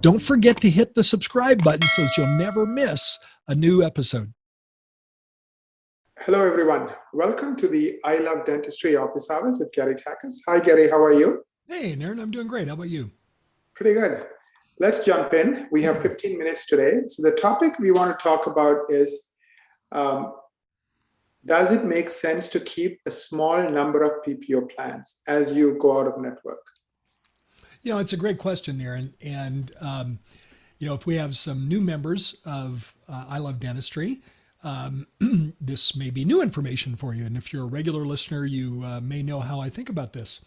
Don't forget to hit the subscribe button so that you'll never miss a new episode. Hello, everyone. Welcome to the I Love Dentistry Office Hours with Gary Takas. Hi, Gary. How are you? Hey, Naren, I'm doing great. How about you? Pretty good. Let's jump in. We have 15 minutes today. So the topic we want to talk about is, does it make sense to keep a small number of PPO plans as you go out of network? You know, it's a great question, Naren. And, if we have some new members of I Love Dentistry, this may be new information for you. And if you're a regular listener, you may know how I think about this.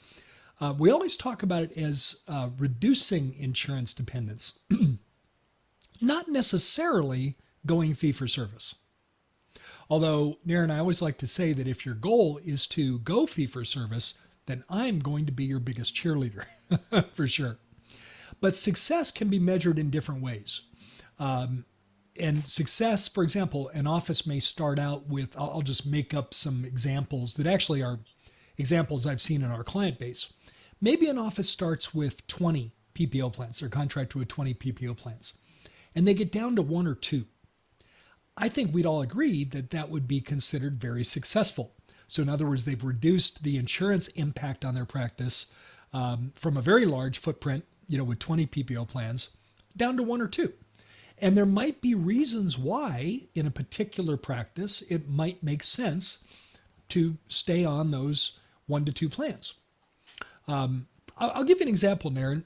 We always talk about it as reducing insurance dependence, not necessarily going fee for service. Although, Naren, I always like to say that if your goal is to go fee for service, then I'm going to be your biggest cheerleader for sure. But success can be measured in different ways. And success, for example, an office may start out with, I'll just make up some examples that actually are examples I've seen in our client base. Maybe an office starts with 20 PPO plans. They're contracted with 20 PPO plans, and they get down to one or two. I think we'd all agree that that would be considered very successful. So in other words, they've reduced the insurance impact on their practice from a very large footprint, with 20 PPO plans, down to one or two. And there might be reasons why in a particular practice, it might make sense to stay on those 1 to 2 plans. I'll give you an example, Naren,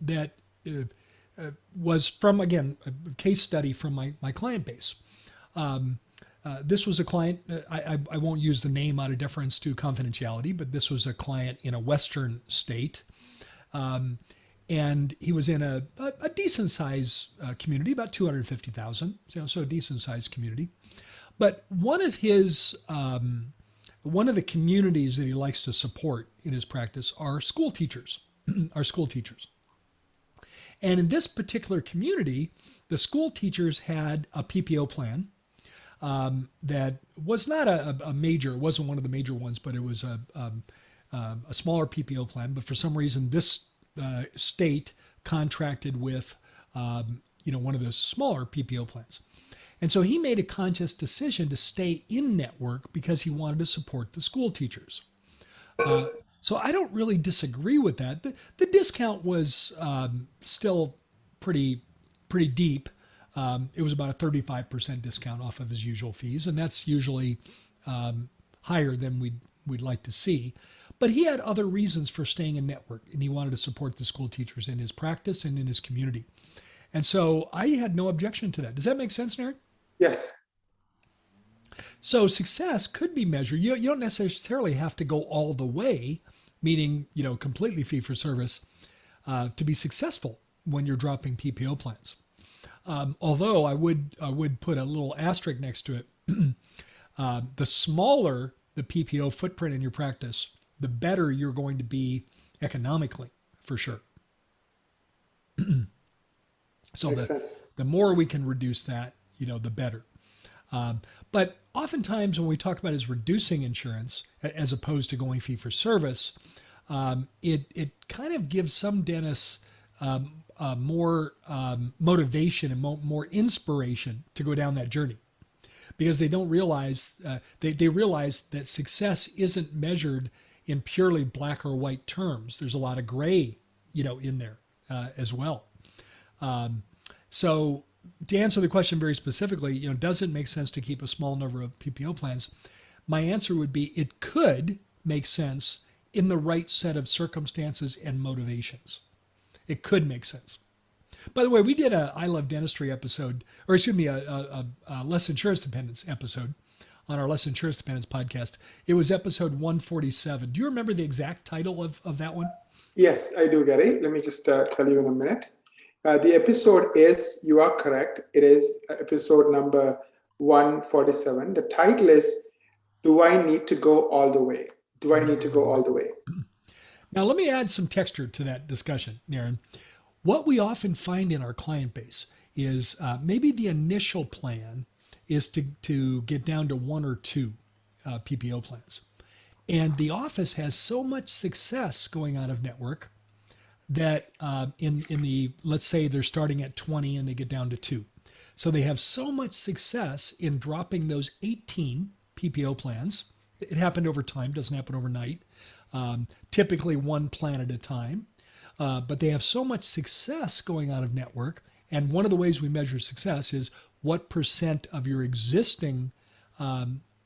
that was from, again, a case study from my client base. This was a client, I won't use the name out of deference to confidentiality, but this was a client in a Western state. And he was in a decent size community, about 250,000, so a decent sized community. But one of the communities that he likes to support in his practice are school teachers, And in this particular community, the school teachers had a PPO plan that was not a major, it wasn't one of the major ones, but it was a smaller PPO plan. But for some reason, this state contracted with, one of the smaller PPO plans. And so he made a conscious decision to stay in network because he wanted to support the school teachers. So I don't really disagree with that. The discount was still pretty deep. It was about a 35% discount off of his usual fees, and that's usually higher than we'd like to see. But he had other reasons for staying in network, and he wanted to support the school teachers in his practice and in his community. And so I had no objection to that. Does that make sense, Naren? Yes. So success could be measured. You don't necessarily have to go all the way, meaning, completely fee for service, to be successful when you're dropping PPO plans. Although I would put a little asterisk next to it. The smaller the PPO footprint in your practice, the better you're going to be economically, for sure. So the more we can reduce that, the better. But oftentimes when we talk about is reducing insurance as opposed to going fee for service, it kind of gives some dentists more motivation and more inspiration to go down that journey, because they don't realize they realize that success isn't measured in purely black or white terms. There's a lot of gray, in there as well. So to answer the question very specifically, does it make sense to keep a small number of PPO plans? My answer would be it could make sense in the right set of circumstances and motivations. It could make sense. By the way, we did a I Love Dentistry episode, or excuse me, a Less Insurance Dependence episode on our Less Insurance Dependence podcast. It was episode 147. Do you remember the exact title of that one? Yes, I do, Gary. Let me just tell you in a minute. The episode is, you are correct, it is episode number 147. The title is, Do I Need to Go All the Way? Do I need to go all the way? Now, let me add some texture to that discussion, Naren. What we often find in our client base is maybe the initial plan is to get down to 1 or 2 PPO plans. And the office has so much success going out of network that in the, let's say they're starting at 20 and they get down to 2. So they have so much success in dropping those 18 PPO plans. It happened over time, doesn't happen overnight. Typically one plan at a time. But they have so much success going out of network. And one of the ways we measure success is what percent of your existing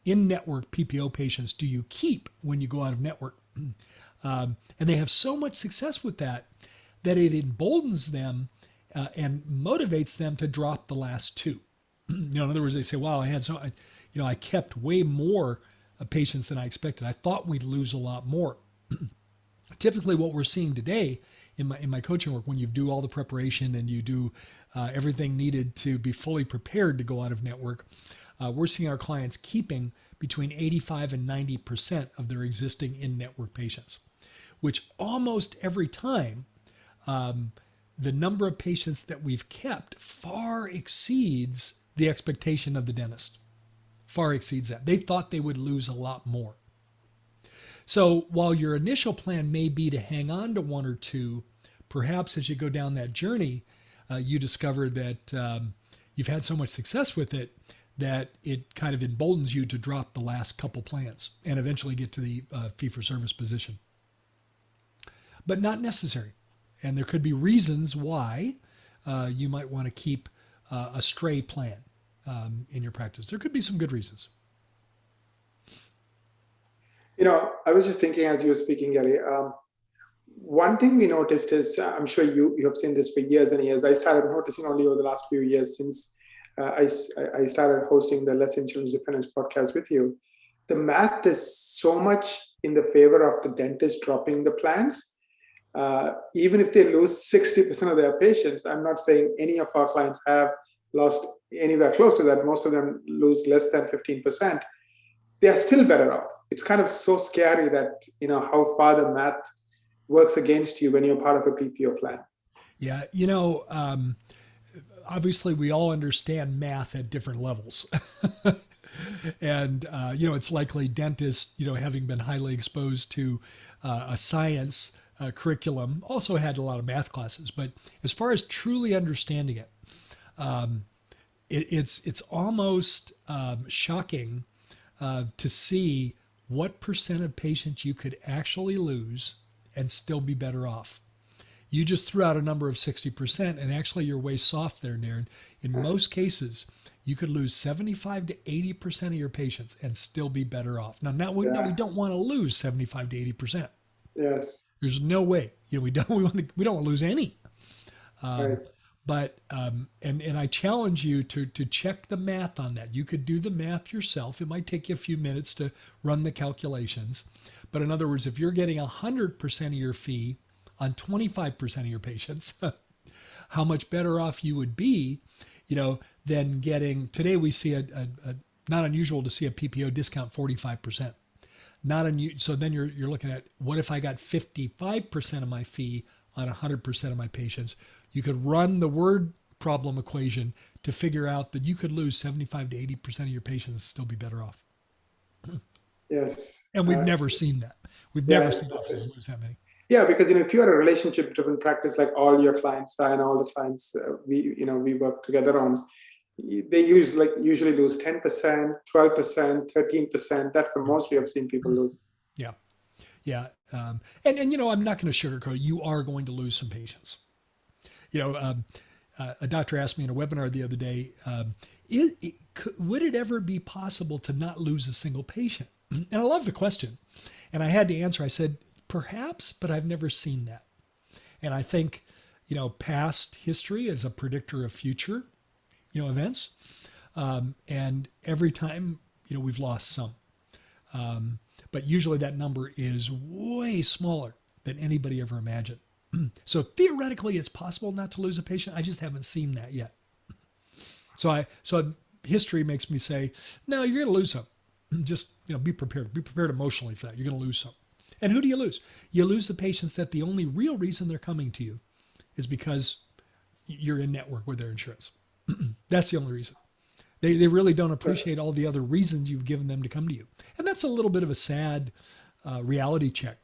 in-network PPO patients do you keep when you go out of network? And they have so much success with that that it emboldens them and motivates them to drop the last 2. In other words, they say, "Wow, I kept way more patients than I expected. I thought we'd lose a lot more." Typically, what we're seeing today in my coaching work, when you do all the preparation and you do everything needed to be fully prepared to go out of network, we're seeing our clients keeping between 85 and 90% of their existing in-network patients, which almost every time the number of patients that we've kept far exceeds the expectation of the dentist. Far exceeds that. They thought they would lose a lot more. So while your initial plan may be to hang on to 1 or 2, perhaps as you go down that journey, you discover that you've had so much success with it that it kind of emboldens you to drop the last couple plans and eventually get to the fee-for-service position. But not necessary. And there could be reasons why you might want to keep a stray plan in your practice. There could be some good reasons. I was just thinking as you were speaking, Gary. One thing we noticed is, I'm sure you have seen this for years and years. I started noticing only over the last few years since I started hosting the Less Insurance Dependence podcast with you. The math is so much in the favor of the dentist dropping the plans. Even if they lose 60% of their patients, I'm not saying any of our clients have lost anywhere close to that. Most of them lose less than 15%. They are still better off. It's kind of so scary that, how far the math works against you when you're part of a PPO plan. Yeah, obviously we all understand math at different levels. And, it's likely dentists, having been highly exposed to a science curriculum, also had a lot of math classes. But as far as truly understanding it, it's almost shocking to see what percent of patients you could actually lose and still be better off. You just threw out a number of 60%, and actually you're way soft there, Naren. In most cases, you could lose 75 to 80% of your patients and still be better off. Now we don't want to lose 75 to 80%. Yes. There's no way. We don't want to lose any. Right. But and I challenge you to check the math on that. You could do the math yourself. It might take you a few minutes to run the calculations. But in other words, if you're getting 100% of your fee on 25% of your patients, how much better off you would be, than getting, today we see a not unusual to see a PPO discount 45%. So then you're looking at, what if I got 55% of my fee on 100% of my patients? You could run the word problem equation to figure out that you could lose 75 to 80% of your patients and still be better off. Yes. And we've never seen that. We've never seen offices lose that many. Yeah, because if you are a relationship-driven practice, like all your clients and all the clients we work together on, they usually lose 10%, 12%, 13%. That's the most we have seen people lose. Yeah, yeah, and I'm not going to sugarcoat it. You are going to lose some patients. A doctor asked me in a webinar the other day, would it ever be possible to not lose a single patient? And I love the question. And I had to answer. I said, perhaps, but I've never seen that. And I think, past history is a predictor of future, events. And every time, we've lost some. But usually that number is way smaller than anybody ever imagined. So theoretically, it's possible not to lose a patient. I just haven't seen that yet. So history makes me say, no, you're going to lose some. Just, be prepared. Be prepared emotionally for that. You're going to lose some. And who do you lose? You lose the patients that the only real reason they're coming to you is because you're in network with their insurance. That's the only reason. They really don't appreciate all the other reasons you've given them to come to you. And that's a little bit of a sad reality check.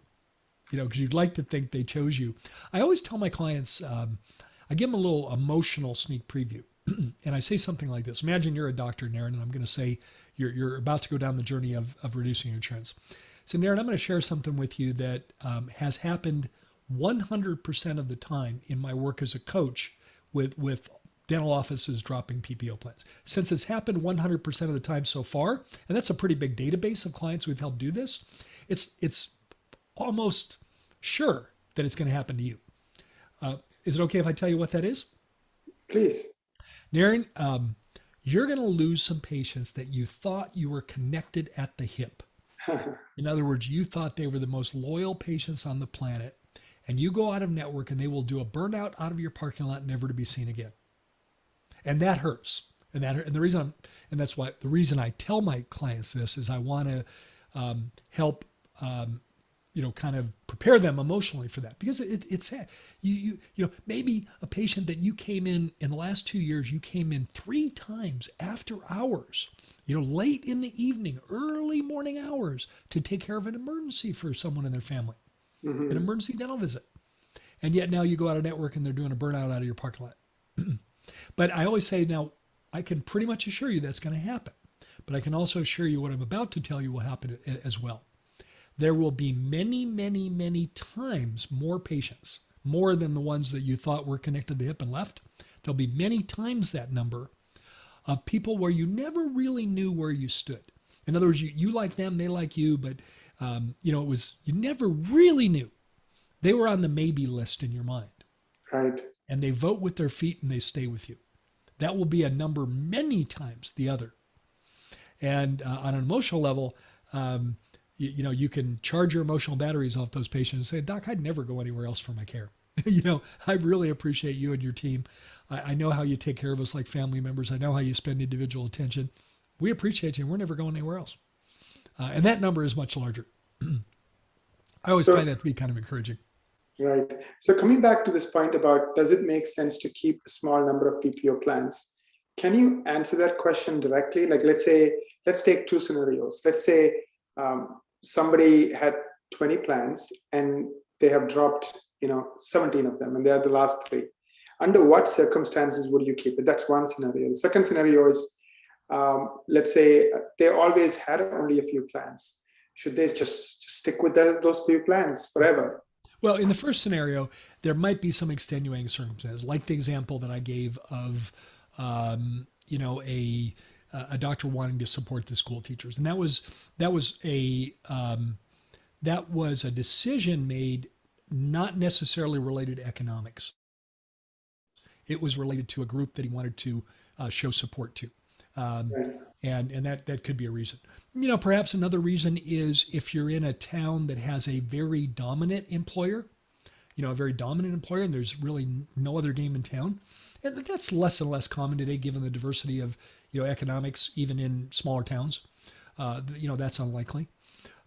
because you'd like to think they chose you. I always tell my clients, I give them a little emotional sneak preview. And I say something like this. Imagine you're a doctor, Naren, and I'm going to say you're about to go down the journey of reducing your insurance. So, Naren, I'm going to share something with you that has happened 100% of the time in my work as a coach with dental offices dropping PPO plans. Since it's happened 100% of the time so far, and that's a pretty big database of clients we've helped do this, it's almost sure that it's going to happen to you. Is it okay if I tell you what that is? Please. Naren, you're going to lose some patients that you thought you were connected at the hip. In other words, you thought they were the most loyal patients on the planet, and you go out of network and they will do a burnout out of your parking lot, never to be seen again. And that hurts. And the reason I tell my clients this is I want to help kind of prepare them emotionally for that, because it's sad. Maybe a patient that you came in the last 2 years, you came in 3 times after hours, late in the evening, early morning hours to take care of an emergency for someone in their family, an emergency dental visit. And yet now you go out of network and they're doing a burnout out of your parking lot. But I always say, now I can pretty much assure you that's going to happen, but I can also assure you what I'm about to tell you will happen as well. There will be many, many, many times more patients, more than the ones that you thought were connected to the hip and left. There'll be many times that number of people where you never really knew where you stood. In other words, you like them, they like you, but you never really knew. They were on the maybe list in your mind. Right. And they vote with their feet and they stay with you. That will be a number many times the other. And on an emotional level, you can charge your emotional batteries off those patients and say, Doc, I'd never go anywhere else for my care. I really appreciate you and your team. I know how you take care of us like family members. I know how you spend individual attention. We appreciate you and we're never going anywhere else. And that number is much larger. I always find that to be kind of encouraging. Right. So coming back to this point about, does it make sense to keep a small number of PPO plans? Can you answer that question directly? Like, let's take 2 scenarios. Let's say somebody had 20 plans and they have dropped, 17 of them, and they are the last 3. Under what circumstances would you keep it? That's one scenario. The second scenario is, let's say they always had only a few plans. Should they just stick with those few plans forever? Well, in the first scenario, there might be some extenuating circumstances, like the example that I gave of, a doctor wanting to support the school teachers, and that was a decision made not necessarily related to economics. It was related to a group that he wanted to show support to, and that could be a reason. Perhaps another reason is if you're in a town that has a very dominant employer, and there's really no other game in town. And that's less and less common today, given the diversity of, economics, even in smaller towns. That's unlikely.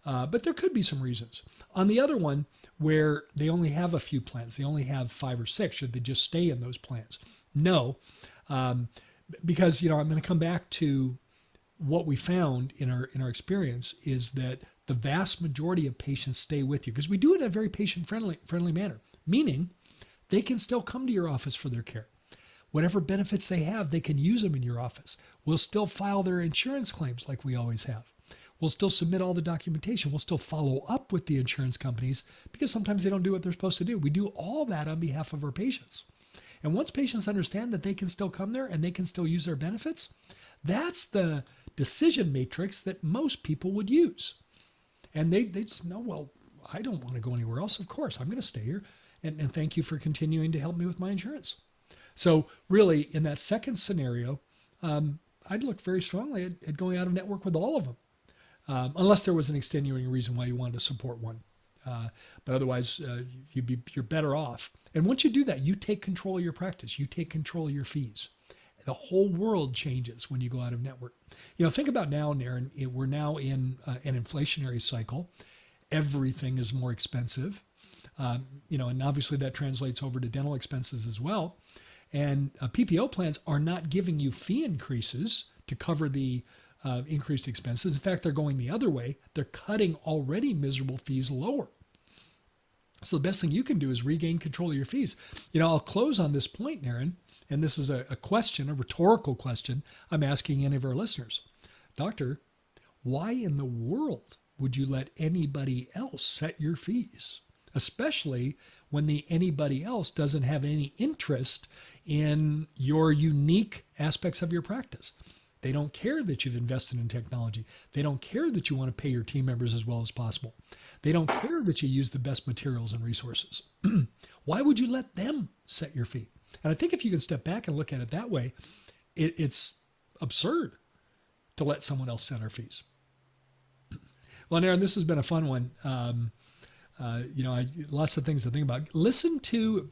But there could be some reasons. On the other one, where they only have a few plans, they only have 5 or 6, should they just stay in those plans? No, because, I'm going to come back to what we found in our experience is that the vast majority of patients stay with you because we do it in a very patient-friendly manner, meaning they can still come to your office for their care. Whatever benefits they have, they can use them in your office. We'll still file their insurance claims like we always have. We'll still submit all the documentation. We'll still follow up with the insurance companies because sometimes they don't do what they're supposed to do. We do all that on behalf of our patients. And once patients understand that they can still come there and they can still use their benefits, that's the decision matrix that most people would use. And they just know, well, I don't want to go anywhere else. Of course, I'm going to stay here. And thank you for continuing to help me with my insurance. So really, in that second scenario, I'd look very strongly at going out of network with all of them, unless there was an extenuating reason why you wanted to support one. But otherwise, you're better off. And once you do that, you take control of your practice. You take control of your fees. The whole world changes when you go out of network. Think about now, Naren, we're now in an inflationary cycle. Everything is more expensive. And obviously that translates over to dental expenses as well. And PPO plans are not giving you fee increases to cover the increased expenses. In fact, they're going the other way. They're cutting already miserable fees lower. So the best thing you can do is regain control of your fees. I'll close on this point, Aaron, and this is a question, a rhetorical question I'm asking any of our listeners. Doctor, why in the world would you let anybody else set your fees? Especially when the anybody else doesn't have any interest in your unique aspects of your practice. They don't care that you've invested in technology. They don't care that you want to pay your team members as well as possible. They don't care that you use the best materials and resources. Why would you let them set your fee? And I think if you can step back and look at it that way, it's absurd to let someone else set our fees. Well, Aaron, this has been a fun one. Lots of things to think about. Listen to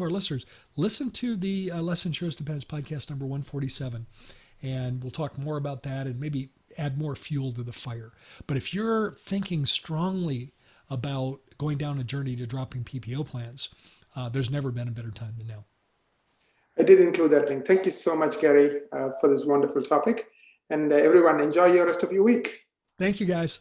our listeners. Listen to the Less Insurance Dependence podcast number 147, and we'll talk more about that and maybe add more fuel to the fire. But if you're thinking strongly about going down a journey to dropping PPO plans, there's never been a better time than now. I did include that link. Thank you so much, Gary, for this wonderful topic. And everyone, enjoy your rest of your week. Thank you, guys.